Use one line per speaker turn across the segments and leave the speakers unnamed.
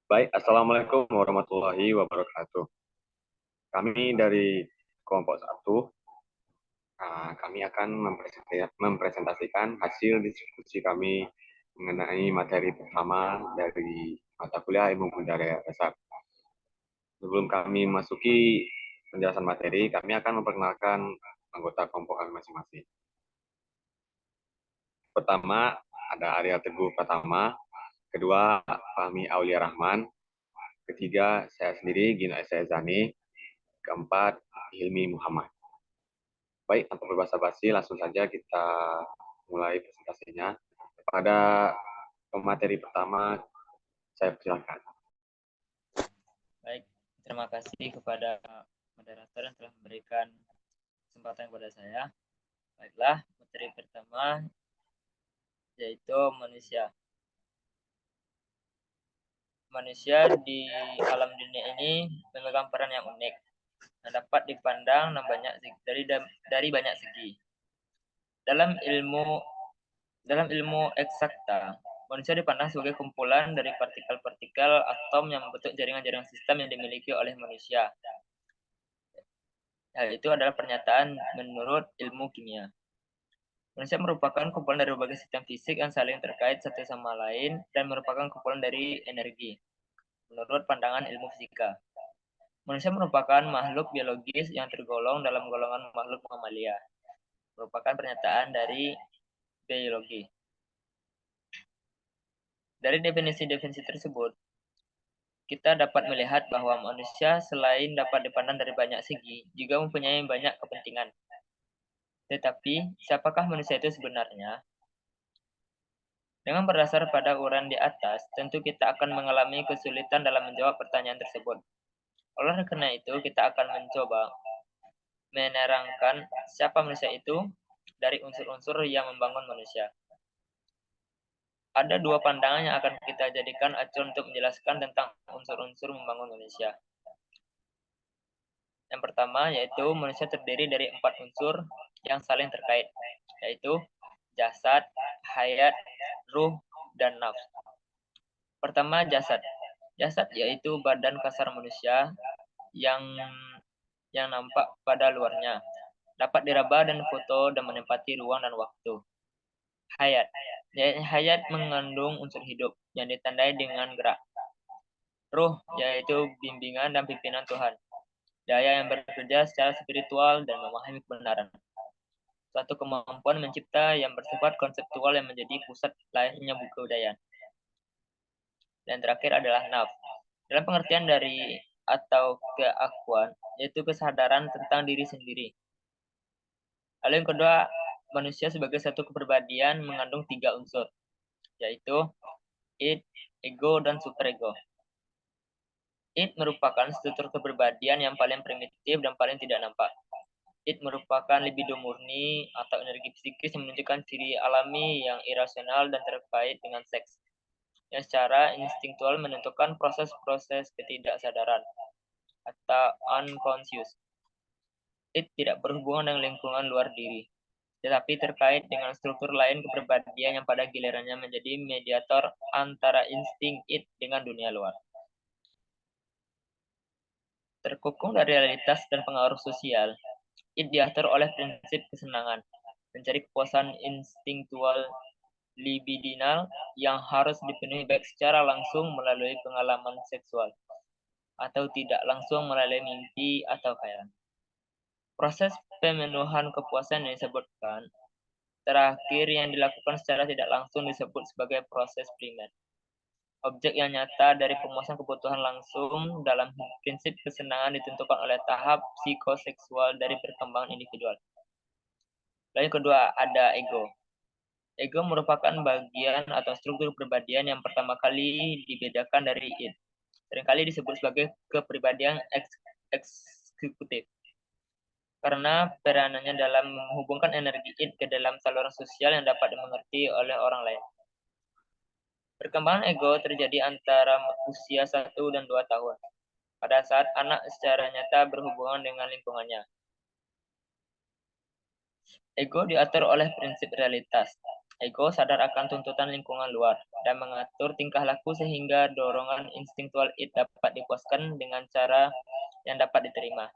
Baik, Assalamualaikum warahmatullahi wabarakatuh. Kami dari kelompok satu, kami akan mempresentasikan hasil diskusi kami mengenai materi pertama dari mata kuliah Ilmu Budaya Dasar. Sebelum kami masuki penjelasan materi, kami akan memperkenalkan anggota kelompok kami masing-masing. Pertama, ada Arya Teguh Pratama. Kedua, Fahmi Aulia Rahman. Ketiga, saya sendiri, Gino S. Zani. Keempat, Hilmi Muhammad. Baik, tanpa berbasa-basi, langsung saja kita mulai presentasinya. Pada pemateri pertama, saya persilakan.
Baik, terima kasih kepada moderator yang telah memberikan kesempatan kepada saya. Baiklah, materi pertama yaitu manusia. Manusia di alam dunia ini memegang peran yang unik dan dapat dipandang dari banyak segi. Dalam ilmu eksakta, manusia dipandang sebagai kumpulan dari partikel-partikel atom yang membentuk jaringan-jaringan sistem yang dimiliki oleh manusia. Hal itu adalah pernyataan menurut ilmu kimia. Manusia merupakan kumpulan dari berbagai sistem fisik yang saling terkait satu sama lain dan merupakan kumpulan dari energi, menurut pandangan ilmu fisika. Manusia merupakan makhluk biologis yang tergolong dalam golongan makhluk mamalia, merupakan pernyataan dari biologi. Dari definisi-definisi tersebut, kita dapat melihat bahwa manusia selain dapat dipandang dari banyak segi, juga mempunyai banyak kepentingan. Tetapi, siapakah manusia itu sebenarnya? Dengan berdasar pada uraian di atas, tentu kita akan mengalami kesulitan dalam menjawab pertanyaan tersebut. Oleh karena itu, kita akan mencoba menerangkan siapa manusia itu dari unsur-unsur yang membangun manusia. Ada dua pandangan yang akan kita jadikan acuan untuk menjelaskan tentang unsur-unsur membangun manusia. Yang pertama yaitu manusia terdiri dari 4 unsur yang saling terkait, yaitu jasad, hayat, ruh, dan nafs. Pertama, jasad. Jasad yaitu badan kasar manusia yang nampak pada luarnya, dapat diraba dan foto dan menempati ruang dan waktu. Hayat. Hayat mengandung unsur hidup yang ditandai dengan gerak. Ruh yaitu bimbingan dan pimpinan Tuhan. Daya yang bekerja secara spiritual dan memahami kebenaran. Suatu kemampuan mencipta yang bersifat konseptual yang menjadi pusat lahirnya kebudayaan. Dan terakhir adalah nafs. Dalam pengertian dari atau keakuan, yaitu kesadaran tentang diri sendiri. Lalu yang kedua, manusia sebagai satu kepribadian mengandung 3 unsur, yaitu id, ego, dan superego. Id merupakan struktur kepribadian yang paling primitif dan paling tidak nampak. Id merupakan libido murni atau energi psikis yang menunjukkan ciri alami yang irasional dan terkait dengan seks, yang secara instingtual menentukan proses-proses ketidaksadaran atau unconscious. Id tidak berhubungan dengan lingkungan luar diri, tetapi terkait dengan struktur lain kepribadian yang pada gilirannya menjadi mediator antara insting id dengan dunia luar. Terkukung dari realitas dan pengaruh sosial, id diatur oleh prinsip kesenangan, mencari kepuasan instingtual libidinal yang harus dipenuhi baik secara langsung melalui pengalaman seksual, atau tidak langsung melalui mimpi atau khayalan. Proses pemenuhan kepuasan yang disebutkan terakhir yang dilakukan secara tidak langsung disebut sebagai proses primer. Objek yang nyata dari pemuasan kebutuhan langsung dalam prinsip kesenangan ditentukan oleh tahap psikoseksual dari perkembangan individual. Lalu yang kedua ada ego. Ego merupakan bagian atau struktur kepribadian yang pertama kali dibedakan dari id. Seringkali disebut sebagai kepribadian eksekutif, karena peranannya dalam menghubungkan energi id ke dalam saluran sosial yang dapat dimengerti oleh orang lain. Perkembangan ego terjadi antara usia 1 dan 2 tahun, pada saat anak secara nyata berhubungan dengan lingkungannya. Ego diatur oleh prinsip realitas. Ego sadar akan tuntutan lingkungan luar dan mengatur tingkah laku sehingga dorongan instinktual id dapat dipuaskan dengan cara yang dapat diterima.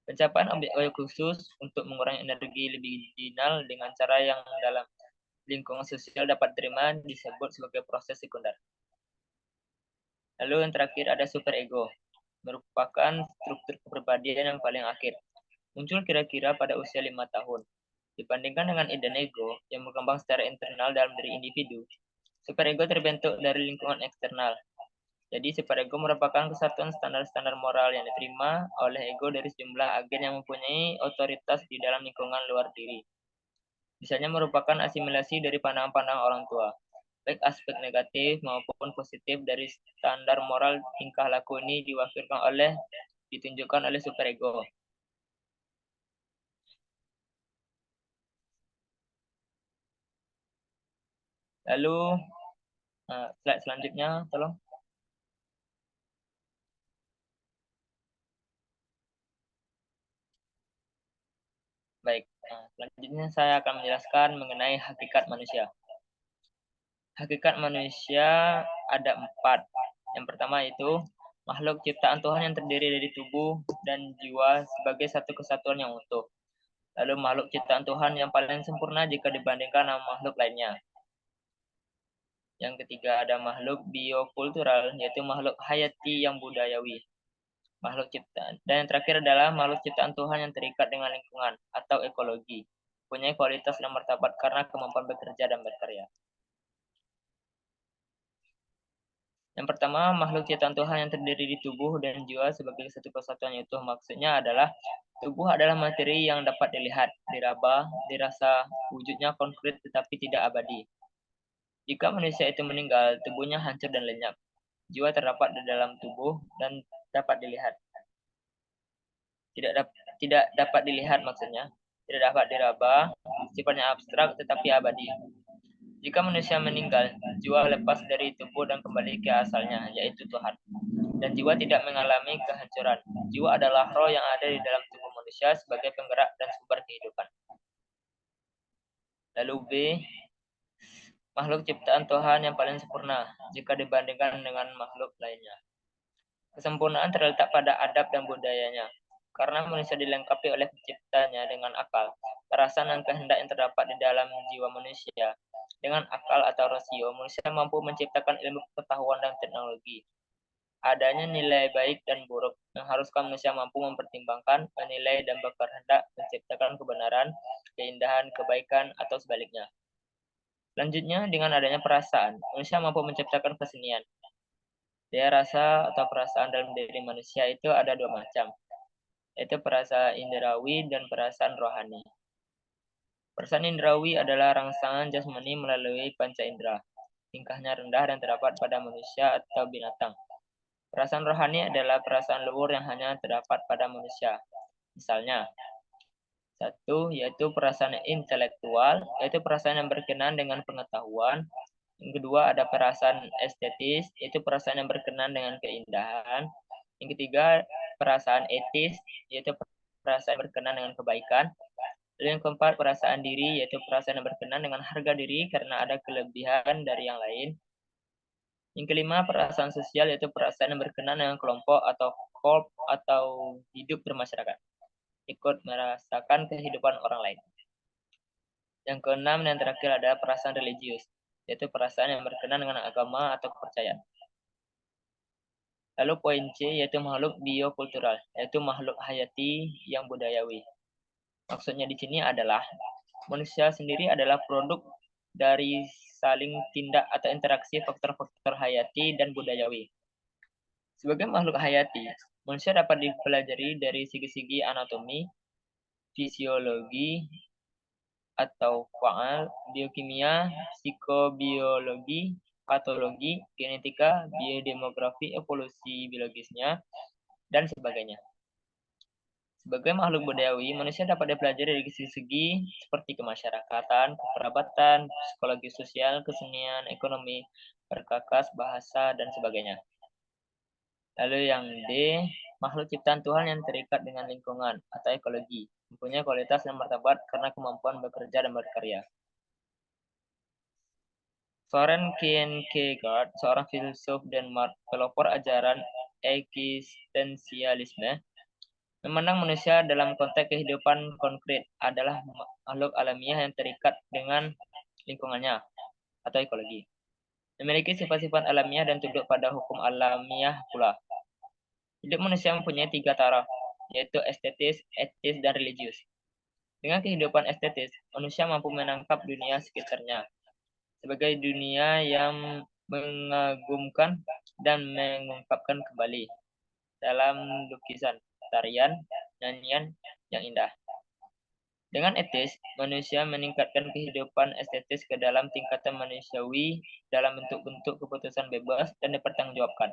Pencapaian objek khusus untuk mengurangi energi libidinal dengan cara yang dalam lingkungan sosial dapat diterima disebut sebagai proses sekunder. Lalu yang terakhir ada superego, merupakan struktur kepribadian yang paling akhir. Muncul kira-kira pada usia 5 tahun. Dibandingkan dengan id dan ego yang berkembang secara internal dalam diri individu, superego terbentuk dari lingkungan eksternal. Jadi superego merupakan kesatuan standar-standar moral yang diterima oleh ego dari sejumlah agen yang mempunyai otoritas di dalam lingkungan luar diri. Misalnya merupakan asimilasi dari pandangan-pandangan orang tua, baik aspek negatif maupun positif dari standar moral tingkah laku ini ditunjukkan oleh superego. Lalu slide selanjutnya, tolong. Baik, selanjutnya saya akan menjelaskan mengenai hakikat manusia. Hakikat manusia ada 4. Yang pertama itu makhluk ciptaan Tuhan yang terdiri dari tubuh dan jiwa sebagai satu kesatuan yang utuh. Lalu makhluk ciptaan Tuhan yang paling sempurna jika dibandingkan dengan makhluk lainnya. Yang ketiga ada makhluk biokultural, yaitu makhluk hayati yang budayawi. Makhluk ciptaan. Dan yang terakhir adalah makhluk ciptaan Tuhan yang terikat dengan lingkungan atau ekologi. Punya kualitas dan martabat karena kemampuan bekerja dan berkarya. Yang pertama, makhluk ciptaan Tuhan yang terdiri di tubuh dan jiwa sebagai satu kesatuan itu maksudnya adalah tubuh adalah materi yang dapat dilihat, diraba, dirasa, wujudnya konkret tetapi tidak abadi. Jika manusia itu meninggal, tubuhnya hancur dan lenyap. Jiwa terdapat di dalam tubuh dan dapat dilihat. Tidak dapat dilihat maksudnya, tidak dapat diraba, sifatnya abstrak tetapi abadi. Jika manusia meninggal, jiwa lepas dari tubuh dan kembali ke asalnya, yaitu Tuhan. Dan jiwa tidak mengalami kehancuran. Jiwa adalah roh yang ada di dalam tubuh manusia sebagai penggerak dan sumber kehidupan. Lalu B, makhluk ciptaan Tuhan yang paling sempurna jika dibandingkan dengan makhluk lainnya. Kesempurnaan terletak pada adab dan budayanya. Karena manusia dilengkapi oleh penciptanya dengan akal, perasaan dan kehendak yang terdapat di dalam jiwa manusia. Dengan akal atau rasio, manusia mampu menciptakan ilmu pengetahuan dan teknologi. Adanya nilai baik dan buruk yang haruskan manusia mampu mempertimbangkan, menilai, dan berkehendak menciptakan kebenaran, keindahan, kebaikan, atau sebaliknya. Selanjutnya, dengan adanya perasaan, manusia mampu menciptakan kesenian. Daya rasa atau perasaan dalam diri manusia itu ada 2 macam, yaitu perasaan indrawi dan perasaan rohani. Perasaan indrawi adalah rangsangan jasmani melalui panca indera. Tingkahnya rendah dan terdapat pada manusia atau binatang. Perasaan rohani adalah perasaan luhur yang hanya terdapat pada manusia. Misalnya, 1 yaitu perasaan intelektual, yaitu perasaan yang berkenaan dengan pengetahuan. Yang kedua ada perasaan estetis, yaitu perasaan yang berkenaan dengan keindahan. Yang ketiga, perasaan etis, yaitu perasaan yang berkenaan dengan kebaikan. Lalu yang keempat, perasaan diri, yaitu perasaan yang berkenaan dengan harga diri karena ada kelebihan dari yang lain. Yang kelima, perasaan sosial, yaitu perasaan yang berkenaan dengan kelompok atau korp atau hidup bermasyarakat. Ikut merasakan kehidupan orang lain. Yang keenam dan terakhir adalah perasaan religius, yaitu perasaan yang berkenaan dengan agama atau kepercayaan. Lalu poin C yaitu makhluk biokultural, yaitu makhluk hayati yang budayawi. Maksudnya di sini adalah manusia sendiri adalah produk dari saling tindak atau interaksi faktor-faktor hayati dan budayawi. Sebagai makhluk hayati, manusia dapat dipelajari dari segi-segi anatomi, fisiologi, atau faal, biokimia, psikobiologi, patologi, genetika, biodemografi, evolusi biologisnya, dan sebagainya. Sebagai makhluk budayawi, manusia dapat dipelajari dari segi-segi seperti kemasyarakatan, kekerabatan, psikologi sosial, kesenian, ekonomi, perkakas, bahasa, dan sebagainya. Lalu yang D, makhluk ciptaan Tuhan yang terikat dengan lingkungan atau ekologi, mempunyai kualitas dan martabat karena kemampuan bekerja dan berkarya. Søren Kierkegaard, seorang filsuf Denmark, pelopor ajaran eksistensialisme, memandang manusia dalam konteks kehidupan konkret adalah makhluk alamiah yang terikat dengan lingkungannya atau ekologi. Memiliki sifat-sifat alamiah dan tunduk pada hukum alamiah pula. Hidup manusia mempunyai 3 taraf, yaitu estetis, etis, dan religius. Dengan kehidupan estetis, manusia mampu menangkap dunia sekitarnya sebagai dunia yang mengagumkan dan mengungkapkan kembali dalam lukisan, tarian, nyanyian yang indah. Dengan etis, manusia meningkatkan kehidupan estetis ke dalam tingkatan manusiawi dalam bentuk-bentuk keputusan bebas dan dipertanggungjawabkan.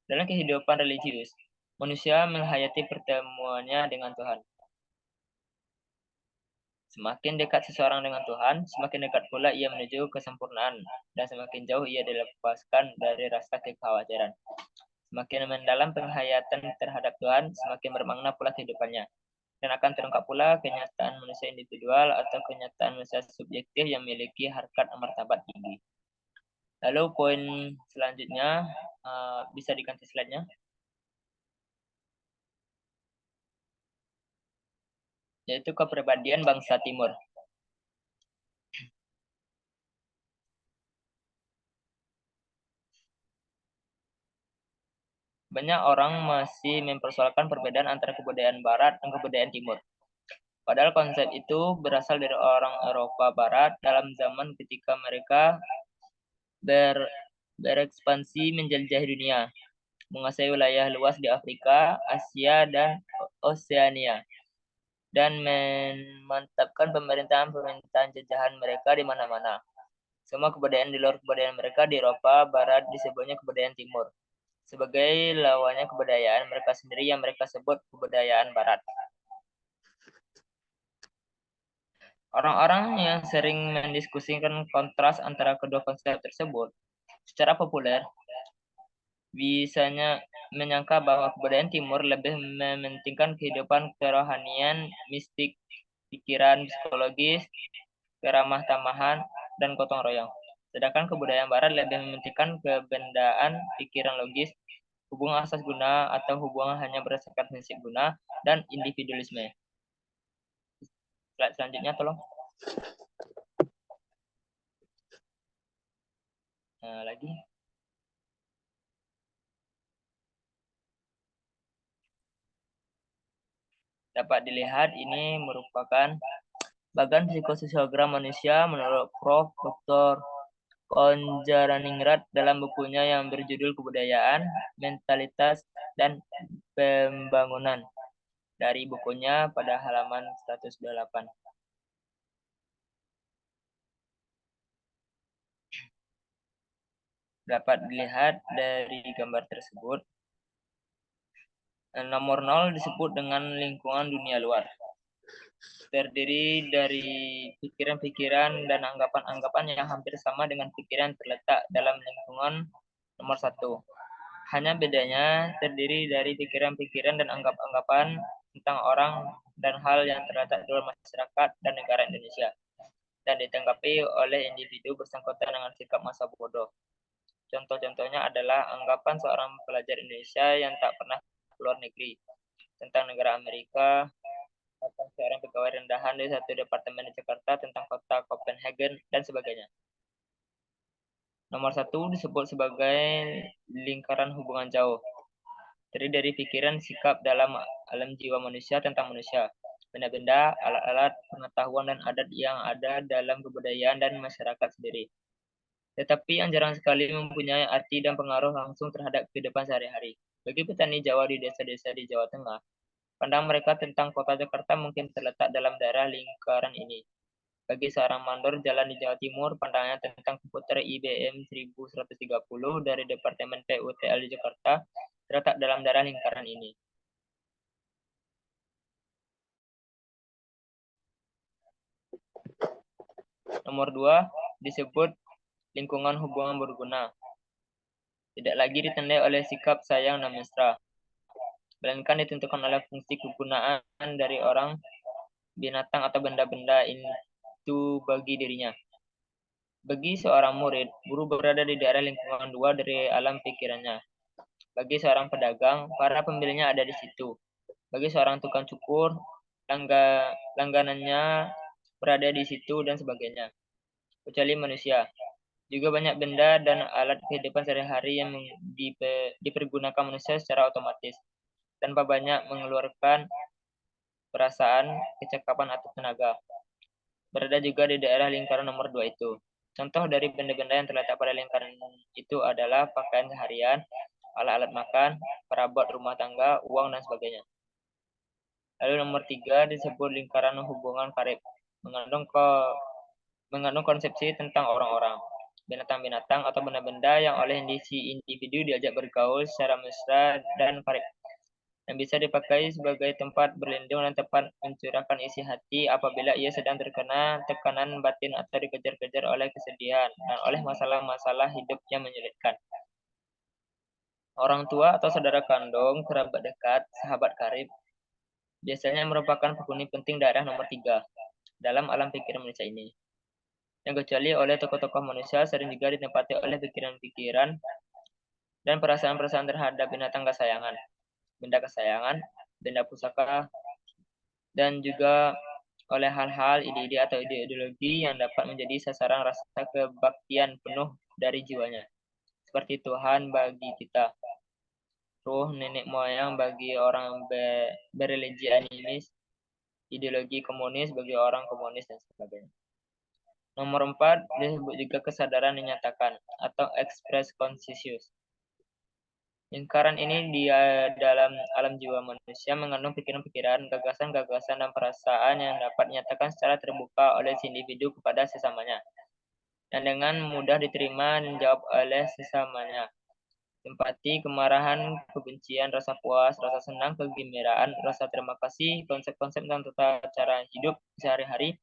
Dalam kehidupan religius, manusia menghayati pertemuannya dengan Tuhan. Semakin dekat seseorang dengan Tuhan, semakin dekat pula ia menuju kesempurnaan, dan semakin jauh ia dilepaskan dari rasa kekhawatiran. Semakin mendalam penghayatan terhadap Tuhan, semakin bermakna pula kehidupannya. Dan akan terungkap pula kenyataan manusia individual atau kenyataan manusia subjektif yang memiliki harkat martabat tinggi. Lalu poin selanjutnya, bisa diganti slide-nya. Yaitu kepribadian bangsa Timur. Banyak orang masih mempersoalkan perbedaan antara kebudayaan Barat dan kebudayaan Timur. Padahal konsep itu berasal dari orang Eropa Barat dalam zaman ketika mereka berekspansi menjelajahi dunia, menguasai wilayah luas di Afrika, Asia, dan Oseania, dan memantapkan pemerintahan jajahan mereka di mana-mana. Semua kebudayaan di luar kebudayaan mereka di Eropa Barat disebutnya kebudayaan Timur, sebagai lawannya kebudayaan mereka sendiri yang mereka sebut kebudayaan Barat. Orang-orang yang sering mendiskusikan kontras antara kedua konsep tersebut secara populer bisanya menyangka bahwa kebudayaan Timur lebih mementingkan kehidupan kerohanian, mistik, pikiran psikologis, keramah tamahan, dan gotong royong. Sedangkan kebudayaan Barat lebih mementingkan kebendaan, pikiran logis, hubungan asas guna atau hubungan hanya berdasarkan prinsip guna, dan individualisme. Slide selanjutnya tolong. Lagi. Dapat dilihat ini merupakan bagan psikososial manusia menurut Prof. Dr. Konjaraningrat dalam bukunya yang berjudul Kebudayaan, Mentalitas, dan Pembangunan dari bukunya pada halaman 128. Dapat dilihat dari gambar tersebut, nomor 0 disebut dengan lingkungan dunia luar. Terdiri dari pikiran-pikiran dan anggapan-anggapan yang hampir sama dengan pikiran terletak dalam lingkungan nomor 1. Hanya bedanya terdiri dari pikiran-pikiran dan anggapan-anggapan tentang orang dan hal yang terletak di dalam masyarakat dan negara Indonesia, dan ditanggapi oleh individu bersangkutan dengan sikap masa bodoh. Contoh-contohnya adalah anggapan seorang pelajar Indonesia yang tak pernah keluar negeri, tentang negara Amerika, tentang seorang pegawai rendahan di satu departemen di Jakarta, tentang kota Copenhagen, dan sebagainya. Nomor 1 disebut sebagai lingkaran hubungan jauh. Terdiri dari pikiran, sikap dalam alam jiwa manusia tentang manusia, benda-benda, alat-alat, pengetahuan, dan adat yang ada dalam kebudayaan dan masyarakat sendiri. Tetapi yang jarang sekali mempunyai arti dan pengaruh langsung terhadap kehidupan sehari-hari. Bagi petani Jawa di desa-desa di Jawa Tengah, pandangan mereka tentang kota Jakarta mungkin terletak dalam daerah lingkaran ini. Bagi seorang mandor jalan di Jawa Timur, pandangannya tentang komputer IBM 1130 dari Departemen PUTL di Jakarta terletak dalam daerah lingkaran ini. Nomor 2 disebut lingkungan hubungan berguna. Tidak lagi ditandai oleh sikap sayang dan mesra, melainkan ditentukan oleh fungsi kegunaan dari orang, binatang, atau benda-benda itu bagi dirinya. Bagi seorang murid, guru berada di daerah lingkungan dua dari alam pikirannya. Bagi seorang pedagang, para pembelinya ada di situ. Bagi seorang tukang cukur, langganannya berada di situ dan sebagainya. Kecuali manusia. Juga banyak benda dan alat kehidupan sehari-hari yang dipergunakan manusia secara otomatis, tanpa banyak mengeluarkan perasaan, kecakapan, atau tenaga. Berada juga di daerah lingkaran nomor 2 itu. Contoh dari benda-benda yang terletak pada lingkaran itu adalah pakaian seharian, alat-alat makan, perabot rumah tangga, uang, dan sebagainya. Lalu nomor 3 disebut lingkaran hubungan karib, mengandung konsepsi tentang orang-orang, binatang-binatang, atau benda-benda yang oleh si individu diajak bergaul secara mesra dan karib, yang bisa dipakai sebagai tempat berlindung dan tempat mencurahkan isi hati apabila ia sedang terkena tekanan batin atau dikejar-kejar oleh kesedihan dan oleh masalah-masalah hidup yang menyulitkan. Orang tua atau saudara kandung, kerabat dekat, sahabat karib, biasanya merupakan penghuni penting daerah nomor 3 dalam alam pikiran manusia ini. Yang kecuali oleh tokoh-tokoh manusia sering juga ditempati oleh pikiran-pikiran dan perasaan-perasaan terhadap binatang kesayangan, benda kesayangan, benda pusaka, dan juga oleh hal-hal, ide-ide, atau ideologi yang dapat menjadi sasaran rasa kebaktian penuh dari jiwanya. Seperti Tuhan bagi kita, ruh nenek moyang bagi orang berreligi animis, ideologi komunis bagi orang komunis, dan sebagainya. Nomor 4 disebut juga kesadaran dinyatakan atau express consciousness. Lingkaran ini dalam alam jiwa manusia mengandung pikiran-pikiran, gagasan-gagasan, dan perasaan yang dapat dinyatakan secara terbuka oleh si individu kepada sesamanya, dan dengan mudah diterima dan dijawab oleh sesamanya. Simpati, kemarahan, kebencian, rasa puas, rasa senang, kegembiraan, rasa terima kasih, konsep-konsep tentang tata cara hidup sehari-hari,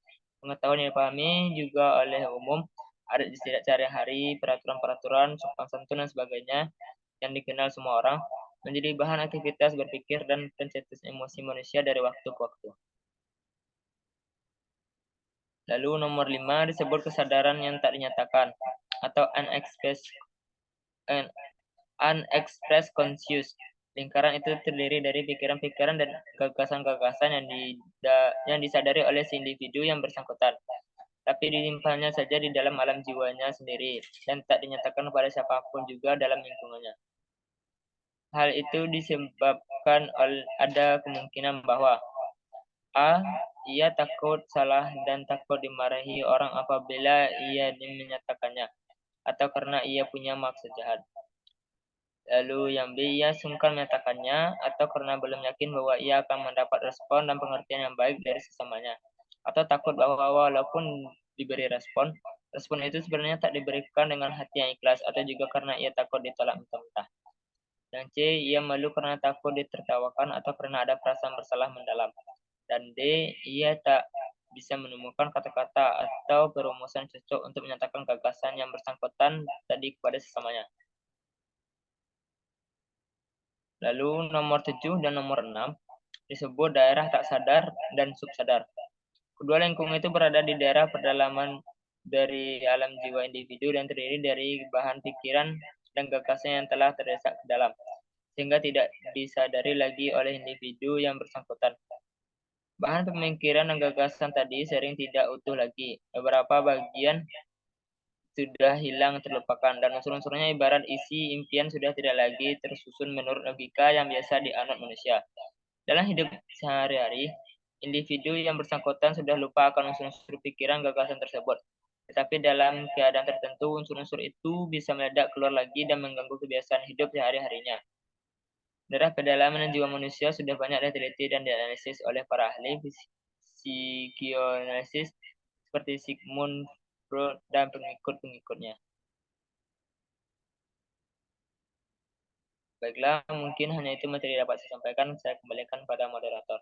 pengetahuan yang dipahami juga oleh umum, adat istiadat sehari-hari, peraturan-peraturan, sopan santun, dan sebagainya, yang dikenal semua orang, menjadi bahan aktivitas berpikir dan pencetus emosi manusia dari waktu ke waktu. Lalu nomor 5 disebut kesadaran yang tak dinyatakan atau unexpressed conscious. Lingkaran itu terdiri dari pikiran-pikiran dan gagasan-gagasan yang disadari oleh si individu yang bersangkutan, tapi disimpannya saja di dalam alam jiwanya sendiri dan tak dinyatakan kepada siapapun juga dalam lingkungannya. Hal itu disebabkan ada kemungkinan bahwa A. Ia takut salah dan takut dimarahi orang apabila ia menyatakannya, atau karena ia punya maksud jahat. Lalu yang B, ia sungkan menyatakannya, atau karena belum yakin bahwa ia akan mendapat respon dan pengertian yang baik dari sesamanya, atau takut bahwa walaupun diberi respon itu sebenarnya tak diberikan dengan hati yang ikhlas, atau juga karena ia takut ditolak mentah-mentah. Dan C, ia malu karena takut ditertawakan atau karena ada perasaan bersalah mendalam. Dan D, ia tak bisa menemukan kata-kata atau perumusan cocok untuk menyatakan gagasan yang bersangkutan tadi kepada sesamanya. Lalu nomor 7 dan nomor 6 disebut daerah tak sadar dan subsadar. Kedua lingkungan itu berada di daerah pedalaman dari alam jiwa individu dan terdiri dari bahan pikiran dan gagasan yang telah terdesak ke dalam, sehingga tidak disadari lagi oleh individu yang bersangkutan. Bahan pemikiran dan gagasan tadi sering tidak utuh lagi. Beberapa bagian sudah hilang terlupakan, dan unsur-unsurnya ibarat isi impian sudah tidak lagi tersusun menurut logika yang biasa dianut manusia. Dalam hidup sehari-hari, individu yang bersangkutan sudah lupa akan unsur-unsur pikiran gagasan tersebut. Tetapi dalam keadaan tertentu, unsur-unsur itu bisa meledak keluar lagi dan mengganggu kebiasaan hidup sehari-harinya. Daerah pedalaman jiwa manusia sudah banyak diteliti dan dianalisis oleh para ahli psikioanalisis seperti Sigmund Freud dan pengikut-pengikutnya. Baiklah, mungkin hanya itu materi dapat saya sampaikan. Saya kembalikan pada moderator.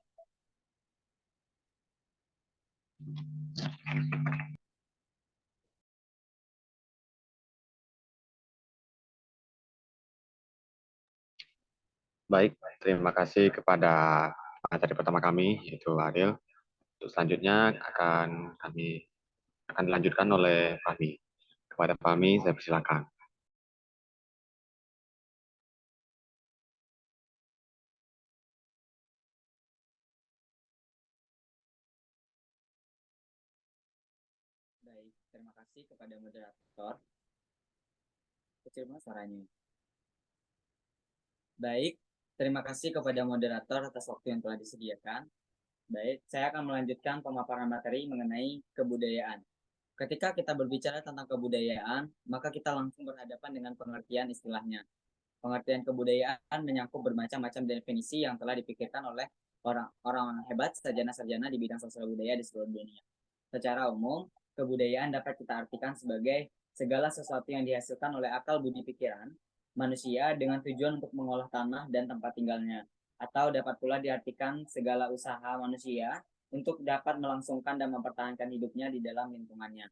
Baik, terima kasih kepada materi pertama kami, yaitu Ariel. Untuk selanjutnya akan dilanjutkan oleh Fahmi. Kepada kami, saya persilakan.
Baik, terima kasih kepada moderator. Kecil banget suaranya. Baik, terima kasih kepada moderator atas waktu yang telah disediakan. Baik, saya akan melanjutkan pemaparan materi mengenai kebudayaan. Ketika kita berbicara tentang kebudayaan, maka kita langsung berhadapan dengan pengertian istilahnya. Pengertian kebudayaan menyangkut bermacam-macam definisi yang telah dipikirkan oleh orang-orang hebat, sarjana-sarjana di bidang sosial budaya di seluruh dunia. Secara umum, kebudayaan dapat kita artikan sebagai segala sesuatu yang dihasilkan oleh akal budi pikiran manusia dengan tujuan untuk mengolah tanah dan tempat tinggalnya. Atau dapat pula diartikan segala usaha manusia untuk dapat melangsungkan dan mempertahankan hidupnya di dalam lingkungannya.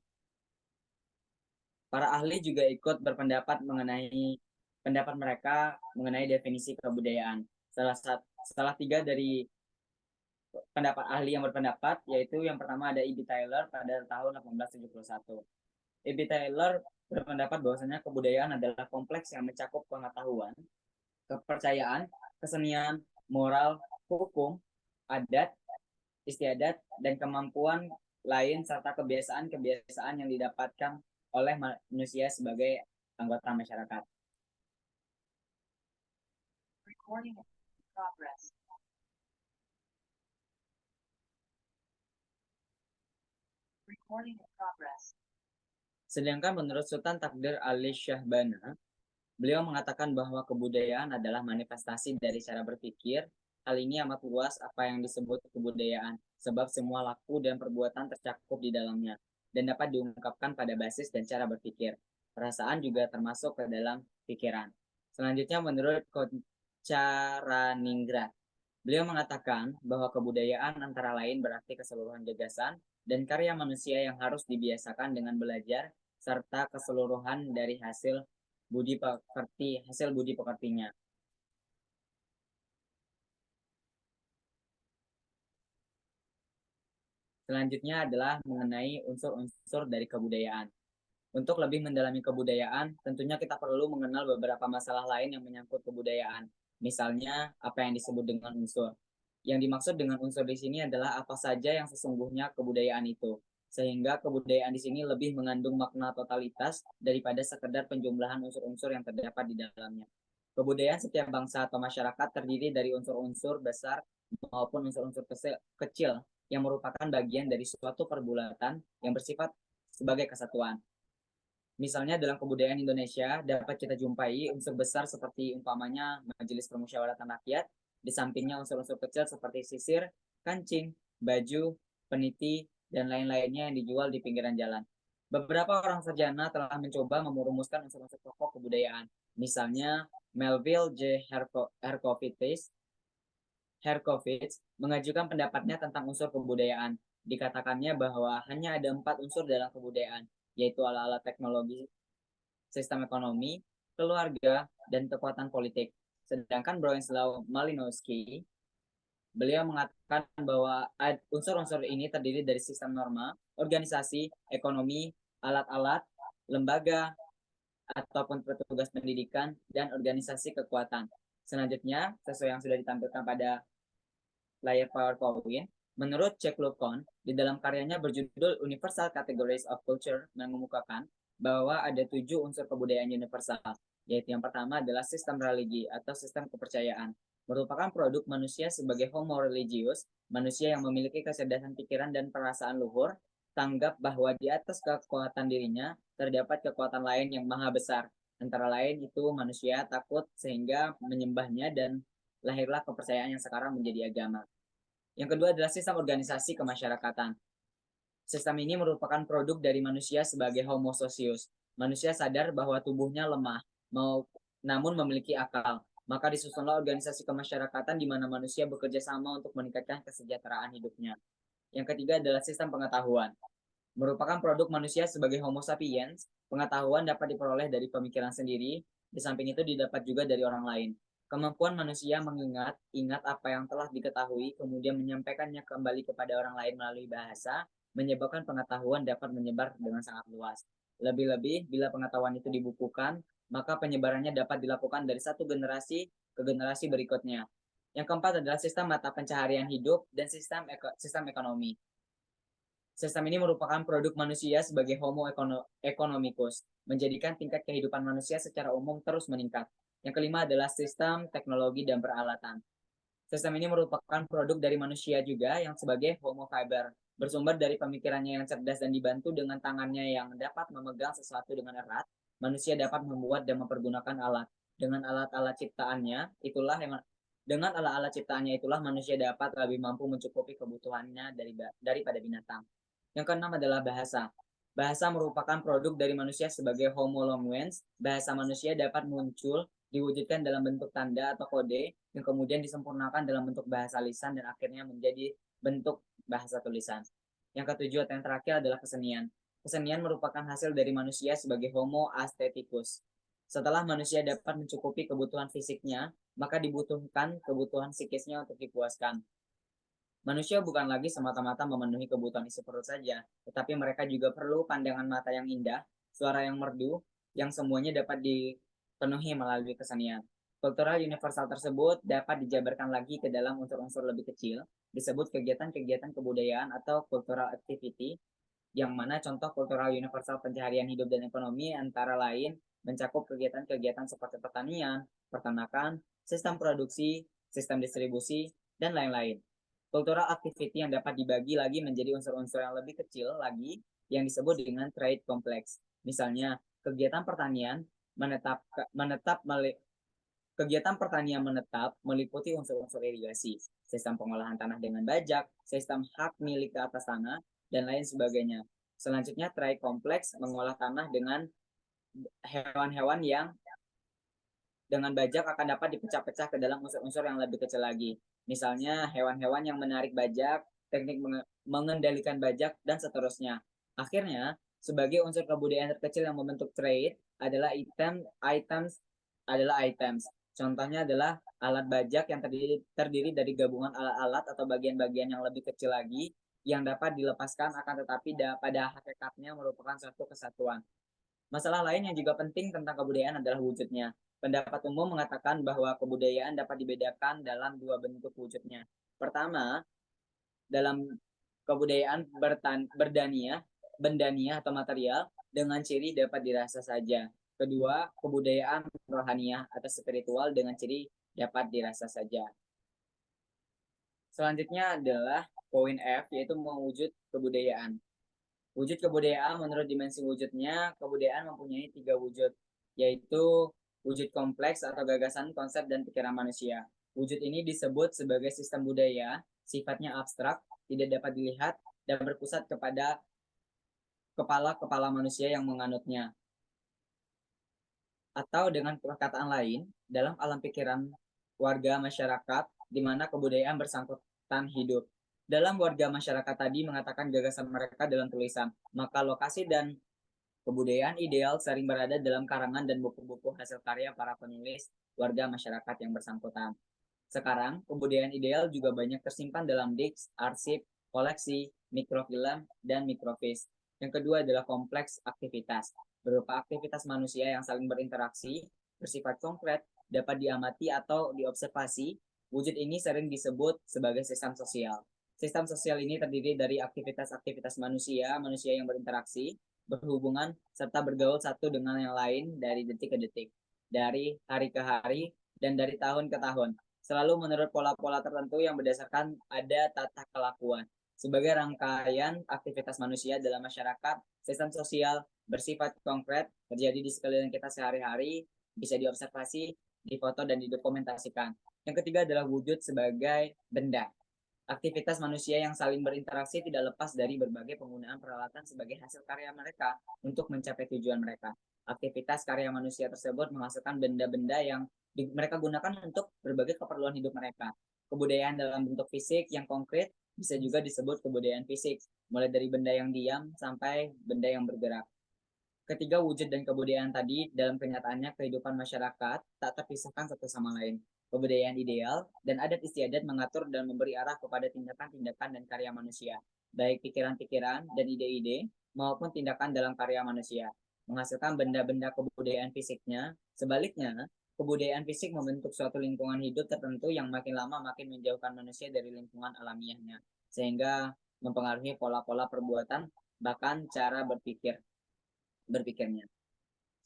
Para ahli juga ikut berpendapat mengenai pendapat mereka mengenai definisi kebudayaan. Salah tiga dari pendapat ahli yang berpendapat, yaitu yang pertama ada E.B. Taylor pada tahun 1871. E.B. Taylor berpendapat bahwasanya kebudayaan adalah kompleks yang mencakup pengetahuan, kepercayaan, kesenian, moral, hukum, adat, istiadat, dan kemampuan lain serta kebiasaan-kebiasaan yang didapatkan oleh manusia sebagai anggota masyarakat. Recording in progress. Recording in progress. Sedangkan menurut Sultan Takdir Ali Syahbana, beliau mengatakan bahwa kebudayaan adalah manifestasi dari cara berpikir. Hal ini amat luas apa yang disebut kebudayaan, sebab semua laku dan perbuatan tercakup di dalamnya, dan dapat diungkapkan pada basis dan cara berpikir. Perasaan juga termasuk ke dalam pikiran. Selanjutnya menurut Kocaraningrat, beliau mengatakan bahwa kebudayaan antara lain berarti keseluruhan gagasan dan karya manusia yang harus dibiasakan dengan belajar, serta keseluruhan dari hasil budi pekertinya. Selanjutnya adalah mengenai unsur-unsur dari kebudayaan. Untuk lebih mendalami kebudayaan, tentunya kita perlu mengenal beberapa masalah lain yang menyangkut kebudayaan. Misalnya, apa yang disebut dengan unsur. Yang dimaksud dengan unsur di sini adalah apa saja yang sesungguhnya kebudayaan itu. Sehingga kebudayaan di sini lebih mengandung makna totalitas daripada sekedar penjumlahan unsur-unsur yang terdapat di dalamnya. Kebudayaan setiap bangsa atau masyarakat terdiri dari unsur-unsur besar maupun unsur-unsur kecil yang merupakan bagian dari suatu pergulatan yang bersifat sebagai kesatuan. Misalnya dalam kebudayaan Indonesia dapat kita jumpai unsur besar seperti umpamanya Majelis Permusyawaratan Rakyat, di sampingnya unsur-unsur kecil seperti sisir, kancing, baju, peniti, dan lain-lainnya yang dijual di pinggiran jalan. Beberapa orang sarjana telah mencoba merumuskan unsur-unsur pokok kebudayaan. Misalnya Melville J. Herkovitz mengajukan pendapatnya tentang unsur kebudayaan. Dikatakannya bahwa hanya ada 4 unsur dalam kebudayaan, yaitu alat-alat teknologi, sistem ekonomi, keluarga, dan kekuatan politik. Sedangkan Bronislaw Malinowski, beliau mengatakan bahwa unsur-unsur ini terdiri dari sistem norma, organisasi, ekonomi, alat-alat, lembaga, ataupun petugas pendidikan, dan organisasi kekuatan. Selanjutnya, sesuai yang sudah ditampilkan pada layar PowerPoint, menurut Jack Lukon, di dalam karyanya berjudul Universal Categories of Culture mengemukakan bahwa ada 7 unsur kebudayaan universal, yaitu yang pertama adalah sistem religi atau sistem kepercayaan, merupakan produk manusia sebagai homo religius, manusia yang memiliki kecerdasan pikiran dan perasaan luhur, tanggap bahwa di atas kekuatan dirinya terdapat kekuatan lain yang maha besar. Antara lain itu manusia takut sehingga menyembahnya dan lahirlah kepercayaan yang sekarang menjadi agama. Yang kedua adalah sistem organisasi kemasyarakatan. Sistem ini merupakan produk dari manusia sebagai homo socius. Manusia sadar bahwa tubuhnya lemah, namun memiliki akal. Maka disusunlah organisasi kemasyarakatan di mana manusia bekerja sama untuk meningkatkan kesejahteraan hidupnya. Yang ketiga adalah sistem pengetahuan. Merupakan produk manusia sebagai homo sapiens, pengetahuan dapat diperoleh dari pemikiran sendiri, di samping itu didapat juga dari orang lain. Kemampuan manusia ingat apa yang telah diketahui, kemudian menyampaikannya kembali kepada orang lain melalui bahasa, menyebabkan pengetahuan dapat menyebar dengan sangat luas. Lebih-lebih, bila pengetahuan itu dibukukan, maka penyebarannya dapat dilakukan dari satu generasi ke generasi berikutnya. Yang keempat adalah sistem mata pencaharian hidup dan sistem ekonomi. Sistem ini merupakan produk manusia sebagai Homo economicus, menjadikan tingkat kehidupan manusia secara umum terus meningkat. Yang kelima adalah sistem teknologi dan peralatan. Sistem ini merupakan produk dari manusia juga yang sebagai Homo fiber, bersumber dari pemikirannya yang cerdas dan dibantu dengan tangannya yang dapat memegang sesuatu dengan erat. Manusia dapat membuat dan mempergunakan alat. Dengan alat-alat ciptaannya, itulah manusia dapat lebih mampu mencukupi kebutuhannya daripada binatang. Yang keenam adalah bahasa. Bahasa merupakan produk dari manusia sebagai Homo longuens. Bahasa manusia dapat muncul diwujudkan dalam bentuk tanda atau kode yang kemudian disempurnakan dalam bentuk bahasa lisan dan akhirnya menjadi bentuk bahasa tulisan. Yang ketujuh atau yang terakhir adalah kesenian. Kesenian merupakan hasil dari manusia sebagai Homo aestheticus. Setelah manusia dapat mencukupi kebutuhan fisiknya, maka dibutuhkan kebutuhan psikisnya untuk dipuaskan. Manusia bukan lagi semata-mata memenuhi kebutuhan isi perut saja, tetapi mereka juga perlu pandangan mata yang indah, suara yang merdu, yang semuanya dapat dipenuhi melalui kesenian. Kultural universal tersebut dapat dijabarkan lagi ke dalam unsur-unsur lebih kecil, disebut kegiatan-kegiatan kebudayaan atau cultural activity, yang mana contoh kultural universal pencaharian hidup dan ekonomi antara lain mencakup kegiatan-kegiatan seperti pertanian, peternakan, sistem produksi, sistem distribusi, dan lain-lain. Cultural activity yang dapat dibagi lagi menjadi unsur-unsur yang lebih kecil lagi yang disebut dengan trade complex. Misalnya, kegiatan pertanian menetap meliputi unsur-unsur irigasi, sistem pengolahan tanah dengan bajak, sistem hak milik ke atas tanah, dan lain sebagainya. Selanjutnya, trade complex mengolah tanah dengan hewan-hewan yang dengan bajak akan dapat dipecah-pecah ke dalam unsur-unsur yang lebih kecil lagi. Misalnya hewan-hewan yang menarik bajak, teknik mengendalikan bajak, dan seterusnya. Akhirnya, sebagai unsur kebudayaan terkecil yang membentuk trade adalah items. Contohnya adalah alat bajak yang terdiri dari gabungan alat-alat atau bagian-bagian yang lebih kecil lagi yang dapat dilepaskan akan tetapi pada hakikatnya merupakan suatu kesatuan. Masalah lain yang juga penting tentang kebudayaan adalah wujudnya. Pendapat umum mengatakan bahwa kebudayaan dapat dibedakan dalam dua bentuk wujudnya. Pertama, dalam kebudayaan bendaniah atau material dengan ciri dapat dirasa saja. Kedua, kebudayaan rohaniah atau spiritual dengan ciri dapat dirasa saja. Selanjutnya adalah poin F, yaitu mewujud kebudayaan. Wujud kebudayaan menurut dimensi wujudnya, kebudayaan mempunyai 3 wujud, yaitu wujud kompleks atau gagasan, konsep, dan pikiran manusia. Wujud ini disebut sebagai sistem budaya, sifatnya abstrak, tidak dapat dilihat, dan berpusat kepada kepala-kepala manusia yang menganutnya. Atau dengan perkataan lain, dalam alam pikiran warga masyarakat, di mana kebudayaan bersangkutan hidup. Dalam warga masyarakat tadi mengatakan gagasan mereka dalam tulisan, maka lokasi dan kebudayaan ideal sering berada dalam karangan dan buku-buku hasil karya para penulis warga masyarakat yang bersangkutan. Sekarang, kebudayaan ideal juga banyak tersimpan dalam disk, arsip, koleksi, mikrofilm, dan mikrofis. Yang kedua adalah kompleks aktivitas, berupa aktivitas manusia yang saling berinteraksi, bersifat konkret, dapat diamati atau diobservasi. Wujud ini sering disebut sebagai sistem sosial. Sistem sosial ini terdiri dari aktivitas-aktivitas manusia yang berinteraksi, berhubungan, serta bergaul satu dengan yang lain dari detik ke detik, dari hari ke hari, dan dari tahun ke tahun, selalu menurut pola-pola tertentu yang berdasarkan ada tata kelakuan. Sebagai rangkaian aktivitas manusia dalam masyarakat, sistem sosial bersifat konkret, terjadi di sekeliling kita sehari-hari, bisa diobservasi, difoto, dan didokumentasikan. Yang ketiga adalah wujud sebagai benda. Aktivitas manusia yang saling berinteraksi tidak lepas dari berbagai penggunaan peralatan sebagai hasil karya mereka untuk mencapai tujuan mereka. Aktivitas karya manusia tersebut menghasilkan benda-benda yang mereka gunakan untuk berbagai keperluan hidup mereka. Kebudayaan dalam bentuk fisik yang konkret bisa juga disebut kebudayaan fisik, mulai dari benda yang diam sampai benda yang bergerak. Ketiga wujud dan kebudayaan tadi dalam kenyataannya kehidupan masyarakat tak terpisahkan satu sama lain. Kebudayaan ideal dan adat istiadat mengatur dan memberi arah kepada tindakan-tindakan dan karya manusia, baik pikiran-pikiran dan ide-ide maupun tindakan dalam karya manusia. menghasilkan benda-benda kebudayaan fisiknya. Sebaliknya, kebudayaan fisik membentuk suatu lingkungan hidup tertentu yang makin lama makin menjauhkan manusia dari lingkungan alamiahnya, sehingga mempengaruhi pola-pola perbuatan, bahkan cara berpikirnya.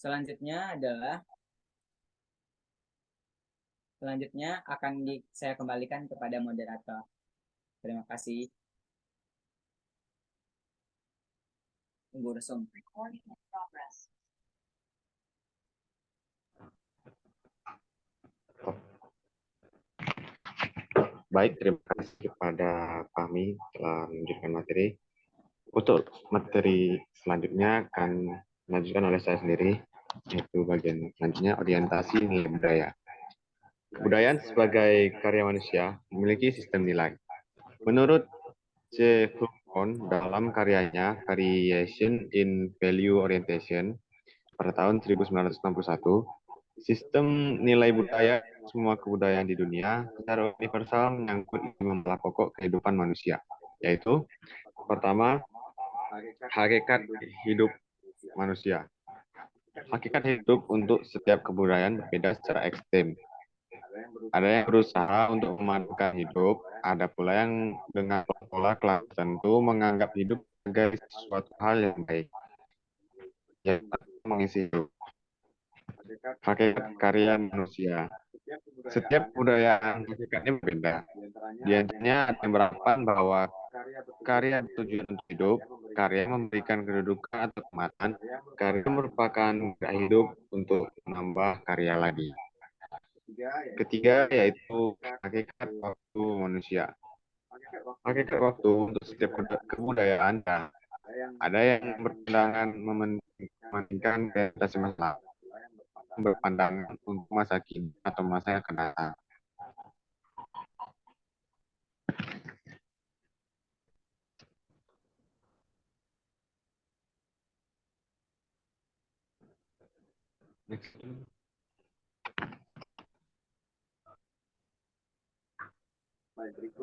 Selanjutnya akan saya kembalikan kepada moderator. Terima kasih. Tunggu resum.
Baik, terima kasih kepada Fahmi telah menunjukkan materi. Untuk materi selanjutnya akan dilanjutkan oleh saya sendiri, yaitu bagian selanjutnya orientasi nilai budaya. Kebudayaan sebagai karya manusia memiliki sistem nilai. Menurut C. Foucault dalam karyanya Variation in Value Orientation pada tahun 1961, sistem nilai budaya semua kebudayaan di dunia secara universal menyangkut 5 pokok kehidupan manusia, yaitu pertama, hakikat hidup manusia. Hakikat hidup untuk setiap kebudayaan berbeda secara ekstrem. Ada yang berusaha untuk memadukan hidup, ada pula yang dengan pola kelas tertentu menganggap hidup sebagai sesuatu hal yang baik, yaitu mengisi hidup. Hakikat karya manusia. Setiap kebudayaan hakikatnya berbeda. Di antaranya ada yang beranggapan bahwa karya bertujuan untuk hidup, karya memberikan kedudukan atau kematan, karya merupakan gaya hidup untuk menambah karya lagi. Ketiga yaitu hakikat waktu manusia. Hakikat waktu untuk setiap kebudayaan ada yang berpandangan mementingkan realitas masa lalu, berpandangan untuk masa kini atau masa yang akan datang.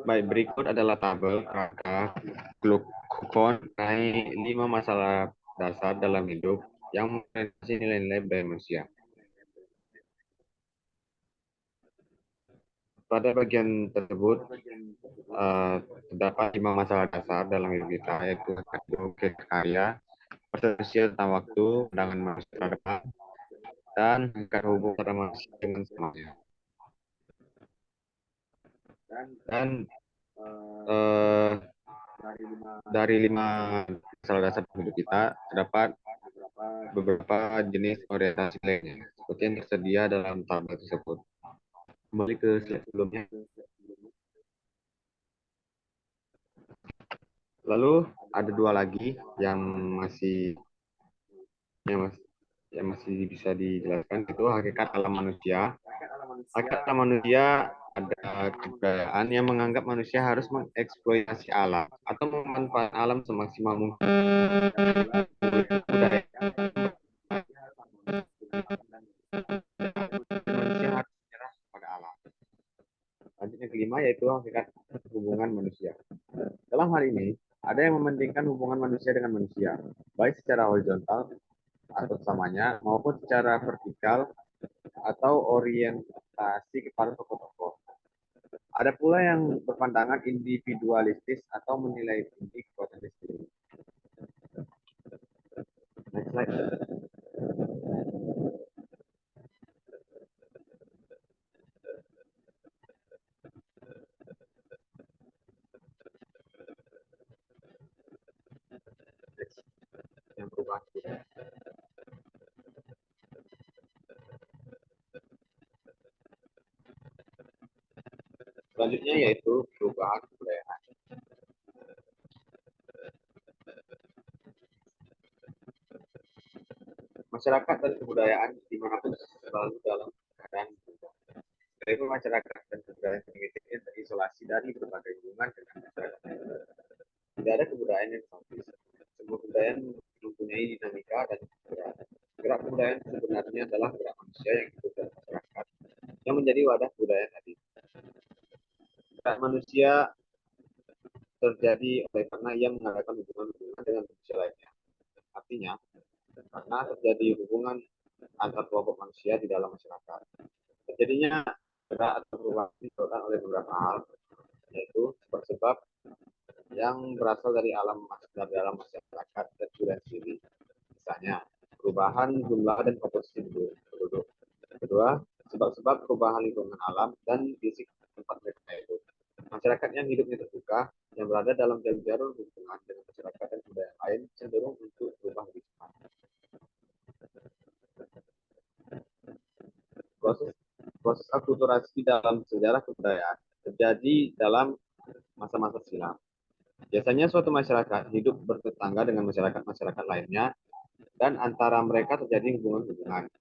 Baik, berikut adalah tabel kerangka Foucault mengenai 5 masalah dasar dalam hidup yang mempresentasi nilai-nilai budaya manusia. Pada bagian tersebut terdapat 5 masalah dasar dalam hidup kita, yaitu karya, persepsi tentang waktu, pandangan manusia terhadap alam, dan hakikat hubungan antara manusia dengan semuanya. Dan dari 5 masalah dasar hidup kita terdapat beberapa jenis orientasi lainnya, seperti yang tersedia dalam tabel tersebut. Kembali ke slide sebelumnya. Lalu ada 2 lagi yang masih bisa dijelaskan, itu hakikat alam manusia. Hakikat alam manusia ada kebudayaan yang menganggap manusia harus mengeksploitasi alam atau memanfaatkan alam semaksimal mungkin. Budaya manusia harus menyerah kepada alam. Selanjutnya kelima yaitu hakikat hubungan manusia. Dalam hal ini, ada yang mementingkan hubungan manusia dengan manusia, baik secara horizontal atau samanya maupun secara vertikal atau orientasi kepada tokoh-tokoh. Ada pula yang berpandangan individualistis atau menilai tinggi kekuatan sendiri. Next slide. Yang berubah. Selanjutnya yaitu perubahan kebudayaan. Masyarakat dan kebudayaan dimanapun selalu dalam keadaan berubah. Yaitu masyarakat dan kebudayaan primitifnya terisolasi dari berbagai hubungan dengan masyarakat. Tidak ada kebudayaan yang statis. Semua kebudayaan mempunyai dinamika dan gerak. Gerak kebudayaan sebenarnya adalah gerak manusia yang hidup dalam masyarakat, yang menjadi wadah kebudayaan tadi. Gerak manusia terjadi oleh karena ia mengadakan hubungan dengan manusia lainnya. Artinya, karena terjadi hubungan antar kelompok manusia di dalam masyarakat. Terjadinya gerak atau perubahan disebabkan oleh beberapa hal, yaitu sebab-sebab yang berasal dari dalam masyarakat dan budaya sendiri. Misalnya, perubahan jumlah dan komposisi penduduk. Kedua, sebab-sebab perubahan lingkungan alam dan fisik tempat mereka hidup. Masyarakat yang hidupnya terbuka, yang berada dalam jalur hubungan dengan masyarakat dan budaya lain, cenderung untuk berubah lebih cepat. Proses proses akulturasi dalam sejarah kebudayaan terjadi dalam masa-masa silam. Biasanya suatu masyarakat hidup bertetangga dengan masyarakat-masyarakat lainnya dan antara mereka terjadi hubungan-hubungan.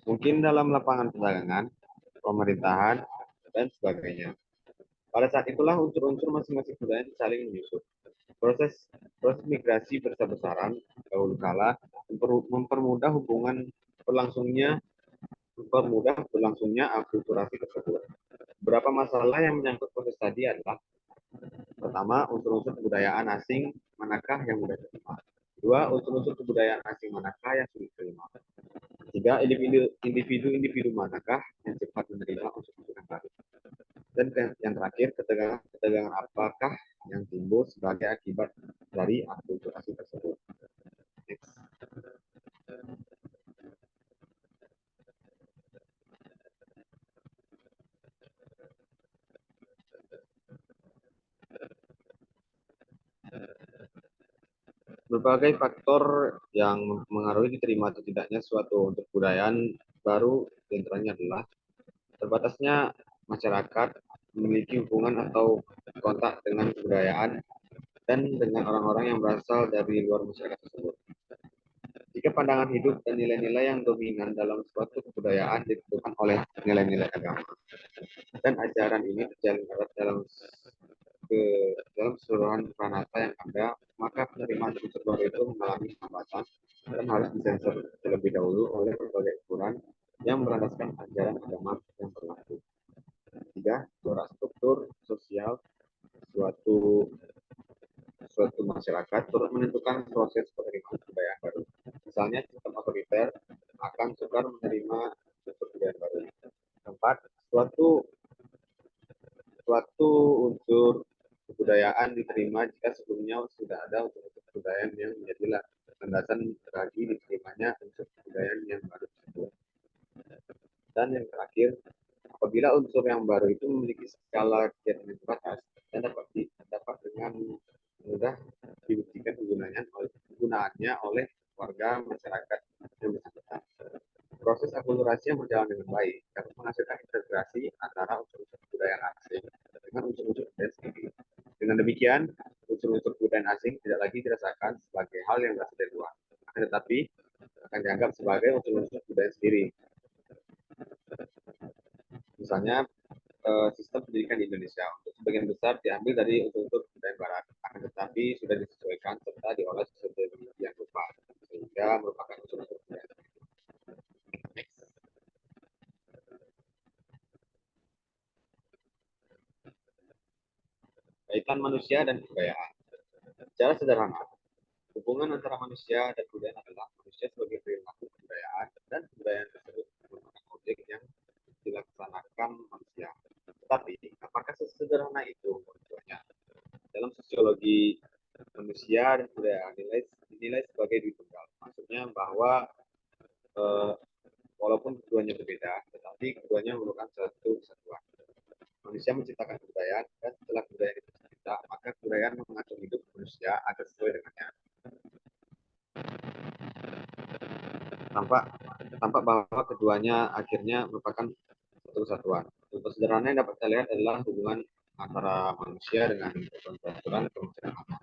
Mungkin dalam lapangan perdagangan, pemerintahan, dan sebagainya. Pada saat itulah unsur-unsur masing-masing budaya saling menyusup. Proses proses migrasi besar-besaran dahulu kala mempermudah berlangsungnya akulturasi tersebut. Beberapa masalah yang menyangkut proses tadi adalah: pertama, unsur-unsur kebudayaan asing manakah yang mudah diterima? Dua, unsur-unsur kebudayaan asing manakah yang sulit diterima? Tiga, individu manakah yang cepat menerima unsur-unsur yang baru? Dan yang terakhir, ketegangan apakah yang timbul sebagai akibat dari akulturasi tersebut? Next. Berbagai faktor yang mengaruhi diterima atau tidaknya suatu unsur kebudayaan baru, diantaranya adalah terbatasnya masyarakat memiliki hubungan atau kontak dengan kebudayaan dan dengan orang-orang yang berasal dari luar masyarakat tersebut. Jika pandangan hidup dan nilai-nilai yang dominan dalam suatu kebudayaan ditentukan oleh nilai-nilai agama dan ajaran ini terjalin erat dalam keseluruhan pranata yang ada, maka penerimaan unsur baru itu mengalami hambatan dan harus disensor terlebih dahulu oleh berbagai ukuran yang berlandaskan ajaran agama yang berlaku. Tiga, corak struktur sosial suatu masyarakat turut menentukan proses penerimaan kebudayaan baru. Misalnya, sistem otoriter akan sukar menerima unsur kebudayaan baru. Keempat, suatu unsur kebudayaan diterima jika sebelumnya sudah ada unsur kebudayaan yang menjadi landasan bagi diterimanya unsur kebudayaan yang baru tersebut. Dan yang terakhir, apabila unsur yang baru itu memiliki skala kegiatan yang terbatas dan dapat dengan mudah dibuktikan penggunaannya oleh warga masyarakat yang bersangkutan. Proses akulturasi yang berjalan dengan baik dapat menghasilkan integrasi antara unsur-unsur kebudayaan asing dengan unsur-unsur budaya sendiri. Dengan demikian, unsur-unsur kebudayaan asing tidak lagi dirasakan sebagai hal yang berasal dari luar, tetapi akan dianggap sebagai unsur-unsur budaya sendiri. Misalnya, sistem pendidikan di Indonesia untuk sebagian besar diambil dari unsur-unsur budaya barat, akan tetapi sudah disesuaikan serta diolah sedemikian rupa sehingga merupakan unsur-unsur budaya. Kaitan manusia dan kebudayaan. Secara sederhana, hubungan antara manusia dan kebudayaan adalah manusia sebagai perilaku kebudayaan dan kebudayaan tersebut merupakan objek yang dilaksanakan manusia. Tetapi, apakah sesederhana itu menurutnya? Dalam sosiologi manusia dan kebudayaan dinilai sebagai dua tunggal. Maksudnya bahwa walaupun keduanya berbeda, tetapi keduanya merupakan satu kesatuan. Manusia menciptakan kebudayaan, dan setelah kebudayaan itu tercipta, maka kebudayaan mengatur hidup manusia agar sesuai dengannya. Tampak bahwa keduanya akhirnya merupakan satu kesatuan. Contoh sederhana yang dapat kita lihat adalah hubungan antara manusia dengan peraturan kemasyarakatan.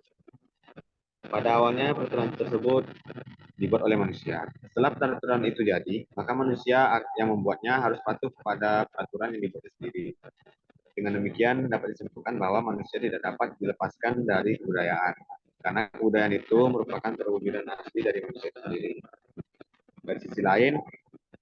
Pada awalnya peraturan tersebut dibuat oleh manusia. Setelah peraturan itu jadi, maka manusia yang membuatnya harus patuh pada peraturan yang dibuat sendiri. Dengan demikian dapat disimpulkan bahwa manusia tidak dapat dilepaskan dari kebudayaan, karena kebudayaan itu merupakan terwujudan asli dari manusia itu sendiri. Dari sisi lain,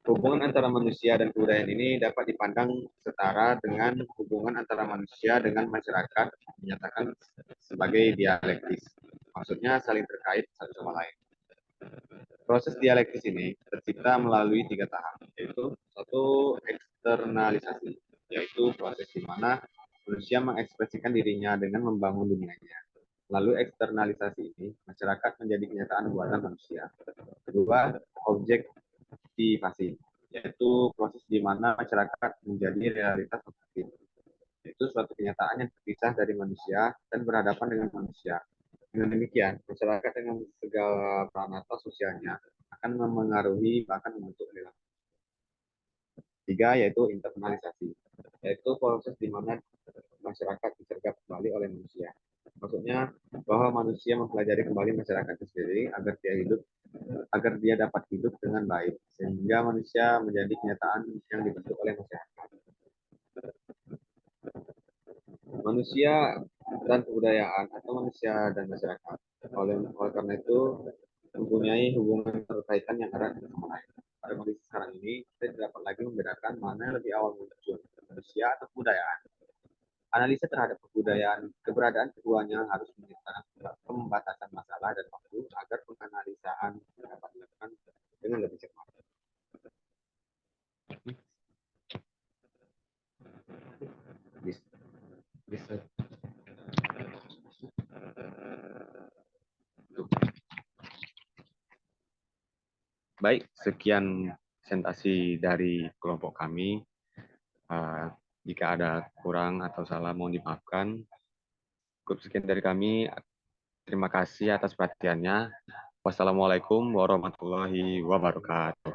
hubungan antara manusia dan kebudayaan ini dapat dipandang setara dengan hubungan antara manusia dengan masyarakat, menyatakan sebagai dialektis. Maksudnya saling terkait satu sama lain. Proses dialektis ini tercipta melalui 3 tahap, yaitu satu, eksternalisasi, yaitu proses di mana manusia mengekspresikan dirinya dengan membangun dunianya. Lalu eksternalisasi ini, masyarakat menjadi kenyataan buatan manusia. Kedua, objektivasi, yaitu proses di mana masyarakat menjadi realitas objektif, yaitu suatu kenyataan yang terpisah dari manusia dan berhadapan dengan manusia. Dengan demikian, masyarakat dengan segala parameter sosialnya akan memengaruhi bahkan membentuk perilaku. Tiga, yaitu internalisasi, yaitu proses di mana masyarakat disergap kembali oleh manusia. Maksudnya bahwa manusia mempelajari kembali masyarakat itu sendiri agar dia dapat hidup dengan baik, sehingga manusia menjadi kenyataan yang dibentuk oleh masyarakat. Manusia dan kebudayaan atau manusia dan masyarakat. Oleh karena itu mempunyai hubungan terkaitan yang erat sama lain. Pada kondisi sekarang ini, kita tidak dapat lagi membedakan mana yang lebih awal muncul, manusia atau kebudayaan. Analisa terhadap kebudayaan, keberadaan keduanya harus menciptakan pembatasan masalah dan waktu agar penganalisaan dapat dilakukan dengan lebih cepat. Bisa. Baik, sekian presentasi dari kelompok kami. Jika ada kurang atau salah, mohon dimaafkan. Cukup sekian dari kami. Terima kasih atas perhatiannya. Wassalamualaikum warahmatullahi wabarakatuh.